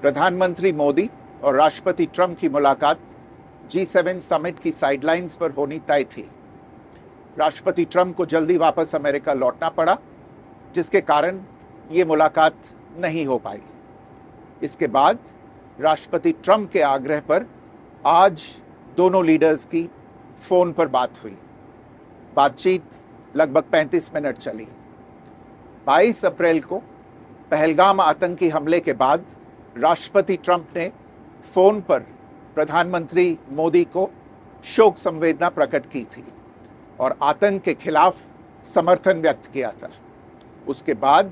प्रधानमंत्री मोदी और राष्ट्रपति ट्रंप की मुलाकात G7 समिट की साइडलाइंस पर होनी तय थी। राष्ट्रपति ट्रंप को जल्दी वापस अमेरिका लौटना पड़ा, जिसके कारण ये मुलाकात नहीं हो पाई। इसके बाद राष्ट्रपति ट्रंप के आग्रह पर आज दोनों लीडर्स की फोन पर बात हुई। बातचीत लगभग 35 मिनट चली। 22 अप्रैल को पहलगाम आतंकी हमले के बाद राष्ट्रपति ट्रंप ने फोन पर प्रधानमंत्री मोदी को शोक संवेदना प्रकट की थी और आतंक के खिलाफ समर्थन व्यक्त किया था। उसके बाद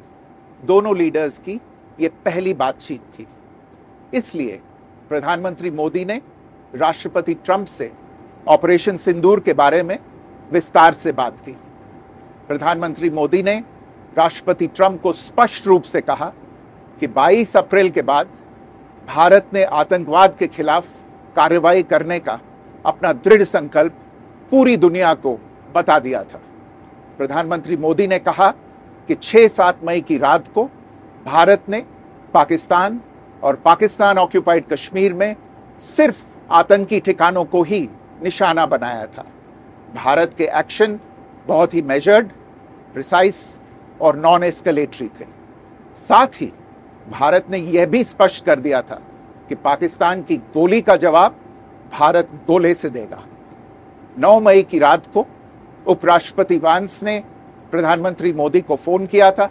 दोनों लीडर्स की ये पहली बातचीत थी। इसलिए प्रधानमंत्री मोदी ने राष्ट्रपति ट्रंप से ऑपरेशन सिंदूर के बारे में विस्तार से बात की। प्रधानमंत्री मोदी ने राष्ट्रपति ट्रंप को स्पष्ट रूप से कहा कि 22 अप्रैल के बाद भारत ने आतंकवाद के खिलाफ कार्रवाई करने का अपना दृढ़ संकल्प पूरी दुनिया को बता दिया था। प्रधानमंत्री मोदी ने कहा कि 6-7 मई की रात को भारत ने पाकिस्तान और पाकिस्तान ऑक्यूपाइड कश्मीर में सिर्फ आतंकी ठिकानों को ही निशाना बनाया था। भारत के एक्शन बहुत ही मेजर्ड, प्रिसाइज और नॉन एस्केलेटरी थे। साथ ही भारत ने यह भी स्पष्ट कर दिया था कि पाकिस्तान की गोली का जवाब भारत गोले से देगा। 9 मई की रात को उपराष्ट्रपति वैंस ने प्रधानमंत्री मोदी को फोन किया था।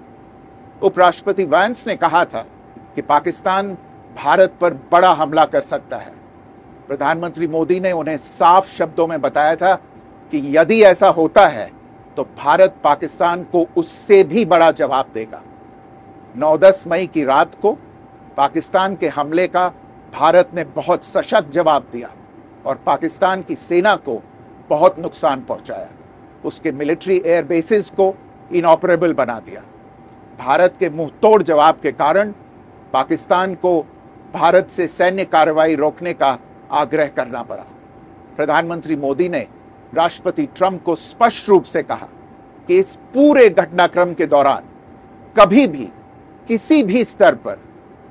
उपराष्ट्रपति वैंस ने कहा था कि पाकिस्तान भारत पर बड़ा हमला कर सकता है। प्रधानमंत्री मोदी ने उन्हें साफ शब्दों में बताया था कि यदि ऐसा होता है तो भारत पाकिस्तान को उससे भी बड़ा जवाब देगा। 9-10 मई की रात को पाकिस्तान के हमले का भारत ने बहुत सशक्त जवाब दिया और पाकिस्तान की सेना को बहुत नुकसान पहुंचाया। उसके मिलिट्री एयर बेसिस को इनऑपरेबल बना दिया। भारत के मुंहतोड़ जवाब के कारण पाकिस्तान को भारत से सैन्य कार्रवाई रोकने का आग्रह करना पड़ा। प्रधानमंत्री मोदी ने राष्ट्रपति ट्रंप को स्पष्ट रूप से कहा कि इस पूरे घटनाक्रम के दौरान कभी भी किसी भी स्तर पर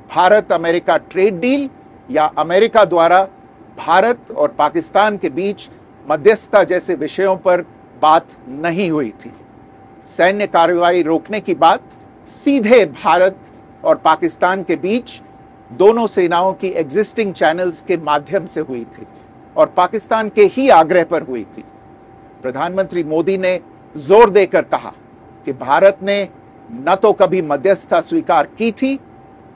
भारत अमेरिका ट्रेड डील या अमेरिका द्वारा भारत और पाकिस्तान के बीच मध्यस्थता जैसे विषयों पर बात नहीं हुई थी। सैन्य कार्रवाई रोकने की बात सीधे भारत और पाकिस्तान के बीच दोनों सेनाओं की एग्जिस्टिंग चैनल्स के माध्यम से हुई थी और पाकिस्तान के ही आग्रह पर हुई थी। प्रधानमंत्री मोदी ने जोर देकर कहा कि भारत ने न तो कभी मध्यस्थता स्वीकार की थी,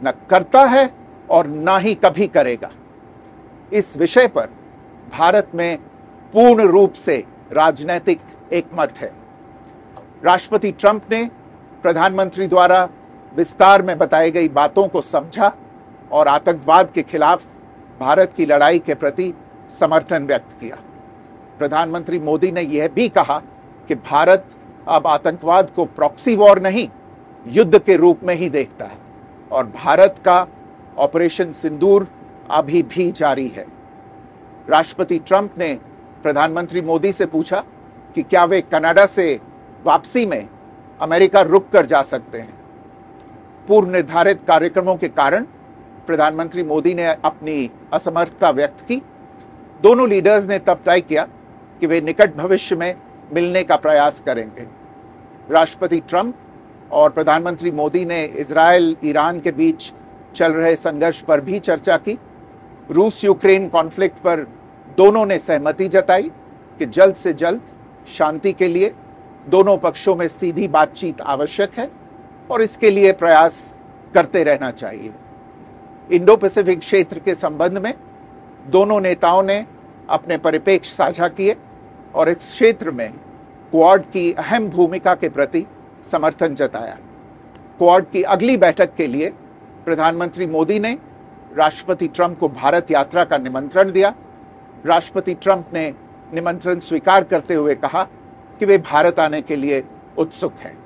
न करता है और न ही कभी करेगा। इस विषय पर भारत में पूर्ण रूप से राजनीतिक एकमत है। राष्ट्रपति ट्रंप ने प्रधानमंत्री द्वारा विस्तार में बताई गई बातों को समझा और आतंकवाद के खिलाफ भारत की लड़ाई के प्रति समर्थन व्यक्त किया। प्रधानमंत्री मोदी ने यह भी कहा कि भारत अब आतंकवाद को प्रॉक्सी वॉर नहीं, युद्ध के रूप में ही देखता है और भारत का ऑपरेशन सिंदूर अभी भी जारी है। राष्ट्रपति ट्रंप ने प्रधानमंत्री मोदी से पूछा कि क्या वे कनाडा से वापसी में अमेरिका रुक कर जा सकते हैं। पूर्व निर्धारित कार्यक्रमों के कारण प्रधानमंत्री मोदी ने अपनी असमर्थता व्यक्त की। दोनों लीडर्स ने तब तय किया कि वे निकट भविष्य में मिलने का प्रयास करेंगे। राष्ट्रपति ट्रंप और प्रधानमंत्री मोदी ने इजरायल ईरान के बीच चल रहे संघर्ष पर भी चर्चा की। रूस यूक्रेन कॉन्फ्लिक्ट पर दोनों ने सहमति जताई कि जल्द से जल्द शांति के लिए दोनों पक्षों में सीधी बातचीत आवश्यक है और इसके लिए प्रयास करते रहना चाहिए। इंडो पैसिफिक क्षेत्र के संबंध में दोनों नेताओं ने अपने परिप्रेक्ष्य साझा किए और इस क्षेत्र में क्वाड की अहम भूमिका के प्रति समर्थन जताया। क्वाड की अगली बैठक के लिए प्रधानमंत्री मोदी ने राष्ट्रपति ट्रंप को भारत यात्रा का निमंत्रण दिया। राष्ट्रपति ट्रंप ने निमंत्रण स्वीकार करते हुए कहा कि वे भारत आने के लिए उत्सुक हैं।